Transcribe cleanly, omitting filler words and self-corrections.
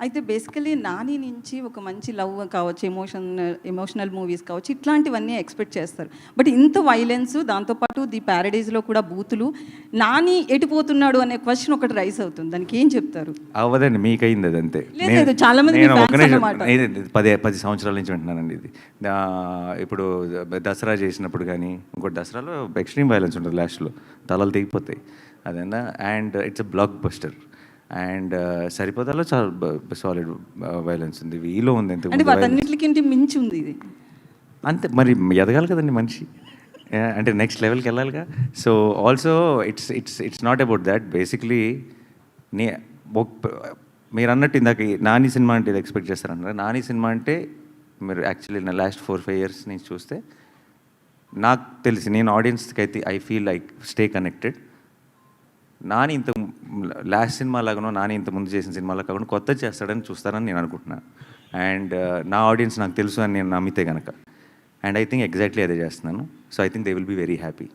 అయితే బేసికలీ నాని నుంచి ఒక మంచి లవ్ కావచ్చు, ఎమోషనల్ మూవీస్ కావచ్చు, ఇట్లాంటివన్నీ ఎక్స్పెక్ట్ చేస్తారు. బట్ ఇంత వైలెన్స్, దాంతోపాటు ది ప్యారడైజ్లో కూడా బూతులు, నాని ఎటుపోతున్నాడు అనే క్వశ్చన్ ఒకటి రైస్ అవుతుంది. దానికి ఏం చెప్తారు? అవ్వదండి, మీకైంది అది అంతే. లేదు, చాలా మంది నేను fans అన్నమాట. 10 సంవత్సరాల నుంచి వింటున్నానండి ఇది. ఇప్పుడు దసరా చేసినప్పుడు కానీ, ఇంకోటి దసరాలో ఎక్స్ట్రీమ్ వైలెన్స్ ఉంటుంది, లాస్ట్లో తలలు తెగిపోతాయి అదేనా. And it's a blockbuster. And సరిపోతాలో చాలా సాలిడ్ వైలెన్స్ ఉంది, వీలో ఉంది. అంటే వాటన్నిటికి మించి ఉంది ఇది. అంతే మరి, ఎదగాలి కదండి మనిషి, అంటే నెక్స్ట్ లెవెల్కి వెళ్ళాలిగా. So also it's not about that. Basically మీరు అన్నట్టు ఇందాక నాని సినిమా అంటే ఇది ఎక్స్పెక్ట్ చేస్తారన్నారు. నాని సినిమా అంటే మీరు యాక్చువల్లీ నా లాస్ట్ 4-5 years నుంచి చూస్తే నాకు తెలిసి, నేను ఆడియన్స్కి అయితే I feel like stay connected. Nani ఇంత లాస్ట్ సినిమా లాగానో, నాని ఇంత ముందు చేసిన సినిమాలో కాకుండా కొత్త చేస్తాడని చూస్తారని నేను అనుకుంటున్నాను. అండ్ నా ఆడియన్స్ నాకు తెలుసు అని నేను నమ్మితే కనుక, అండ్ ఐ థింక్ ఎగ్జాక్ట్లీ అదే చేస్తున్నాను. So I think they will be very happy.